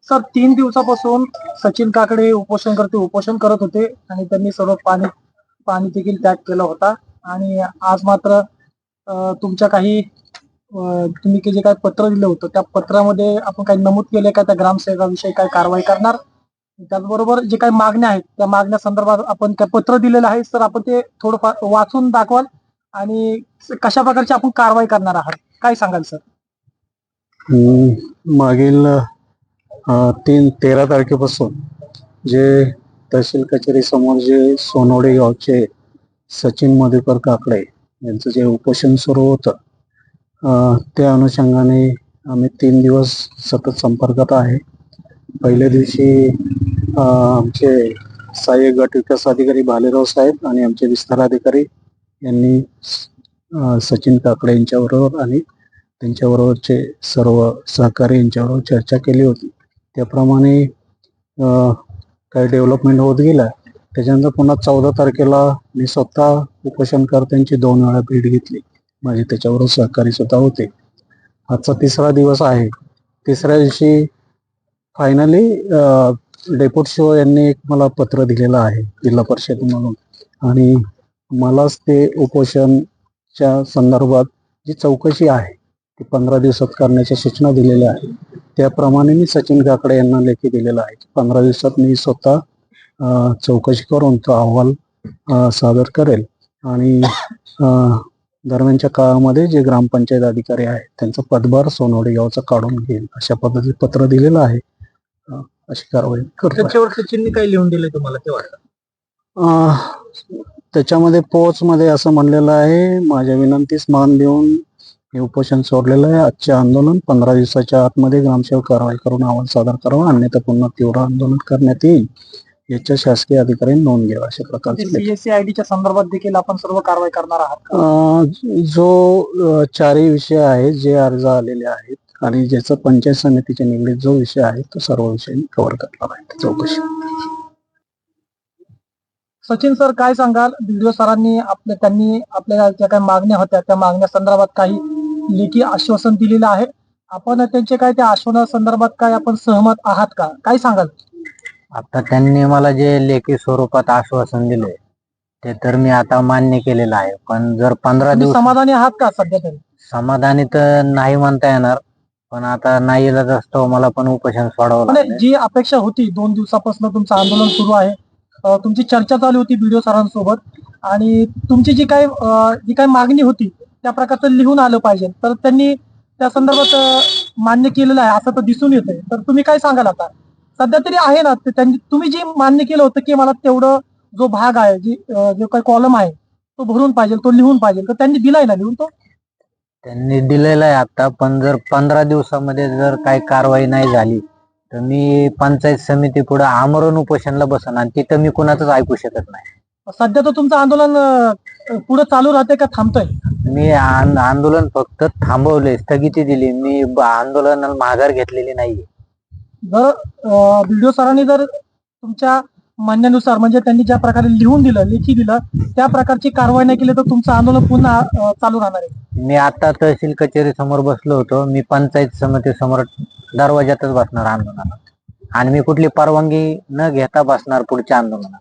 Sir 3 दिवसापासून सचिन काकडे उपोषण करत होते आणि त्यांनी सर्व पाणी पाणी देखील त्याग केला होता. आणि आज मात्र तुमच्या काही तुम्ही जे काही पत्र दिलं होतं त्या पत्रामध्ये आपण काही नमूद केले का त्या ग्रामसेवकाविषयी काय कारवाई करणार, त्याचबरोबर जे काही मागण्या आहेत त्या मागण्या संदर्भात आपण त्या पत्र दिलेलं आहे, तर आपण ते थोडंफार वाचून दाखवाल आणि कशा प्रकारची आपण कारवाई करणार आहात, काय सांगाल सर? मागील 13 तारखेपासून जे तहसील कचेरी समोर जे सोनवडे गावचे सचिन मधुकर काकडे यांचं जे उपोषण सुरू होतं, त्या अनुषंगाने आम्ही 3 दिवस सतत संपर्कात आहे. पहिल्या दिवशी आमचे सहाय्यक गट विकास अधिकारी भालेराव साहेब आणि आमचे विस्तार अधिकारी यांनी सचिन काकडे यांच्याबरोबर आणि त्यांच्याबरोबरचे सर्व सहकारी यांच्याबरोबर चर्चा केली होती. त्याप्रमाणे काही डेव्हलपमेंट होत गेला. त्याच्यानंतर पुन्हा 14 तारखेला मी स्वतः उपोषणकर्त्यांची 2 वेळा भेट घेतली. माझे त्याच्याबरोबर सहकारी सुद्धा होते. आजचा 3रा दिवस आहे. 3ऱ्या दिवशी फायनली डेप्युटी शिव यांनी एक मला पत्र दिलेलं आहे जिल्हा परिषदेमधून आणि मलाच ते उपोषणच्या संदर्भात जी चौकशी आहे ती 15 दिवसात करण्याच्या सूचना दिलेल्या आहेत. त्याप्रमाणे मी सचिन काकडे यांना लेखी दिलेला आहे. 15 दिवसात मी स्वतः चौकशी करून तो अहवाल सादर करेल आणि दरम्यानच्या काळामध्ये जे ग्रामपंचायत अधिकारी आहेत त्यांचा पदभार सोनवडे गावचा काढून घेईल अशा पद्धतीचे पत्र दिलेलं आहे. अशी कारवाई करतो. त्याच्यावर सचिनने काही लिहून दिले तुम्हाला ते वाटतं? त्याच्यामध्ये पोच मध्ये असं म्हणलेलं आहे, माझ्या विनंतीस मान देऊन हे उपोषण सोडलेलं आहे. आजचे आंदोलन 15 दिवसाच्या आतमध्ये ग्रामसेवक कारवाई करून अहवाल सादर करावा, अन्यथा पुन्हा तीव्र आंदोलन करण्यात येईल याच्या शासकीय अधिकाऱ्यांनी नोंद घ्यावी. अशा प्रकारचे CSCIDच्या संदर्भात देखील आपण सर्व कारवाई करणार आहात? जो 4ही विषय आहेत जे अर्ज आलेले आहेत आणि ज्याचा पंचायत समितीच्या निगडीत जो विषय आहे तो सर्व विषय कव्हर करणार आहे चौकशी. सचिन सर, काय सांगाल? बीडीओ सरांनी त्यांनी आपल्या ज्या काही मागण्या होत्या त्या मागण्या संदर्भात काही लेखी आश्वासन दिलेलं आहे. आपण त्यांचे काय त्या आश्वासना संदर्भात काय आपण सहमत आहात का, काय सांगाल? आता त्यांनी मला जे लेखी स्वरूपात आश्वासन दिले ते तर मी आता मान्य केलेलं आहे. पण जर 15 दिवस समाधानी आहात का सध्या तरी? समाधानी तर नाही म्हणता येणार, पण आता नाही इलाज असतो मला पण उपोषण सोडावं लागेल. जी अपेक्षा होती 2 दिवसापासून तुमचं आंदोलन सुरू आहे, तुमची चर्चा चालू होती बीडीओ सरांसोबत आणि तुमची जी काही मागणी होती त्या प्रकारचं लिहून आलं पाहिजे, तर त्यांनी त्या संदर्भात मान्य केलेलं आहे असं तर दिसून येतंय. तर तुम्ही काय सांगाल आता? सध्या तरी आहे ना, तुम्ही जे मान्य केलं होतं की मला तेवढं जो भाग आहे जो काही कॉलम आहे तो भरून पाहिजे, तो लिहून पाहिजे, तर त्यांनी दिलाय ना लिहून? तो त्यांनी दिलेला आहे आता, पण जर 15 दिवसामध्ये जर काही कारवाई नाही झाली तर मी पंचायत समिती पुढे आमरण उपोषणला बसन आणि तिथं मी कुणाचंच ऐकू शकत नाही. सध्या तर तुमचं आंदोलन पुढे चालू राहते का थांबतंय? मी आंदोलन फक्त थांबवले, स्थगिती दिली, मी आंदोलनाला माघार घेतलेली नाहीये. जर बीडीओ सरांनी जर तुमच्या म्हणण्यानुसार म्हणजे त्यांनी ज्या प्रकारे लिहून दिलं, लेखी दिलं, त्या प्रकारची कारवाई नाही केली तर तुमचं आंदोलन पुन्हा चालू राहणार आहे? मी आता तहसील कचेरी समोर बसलो होतो, मी पंचायत समिती समोर दरवाजातच बसणार आंदोलनाला आणि मी कुठली परवानगी न घेता बसणार पुढच्या आंदोलनाला.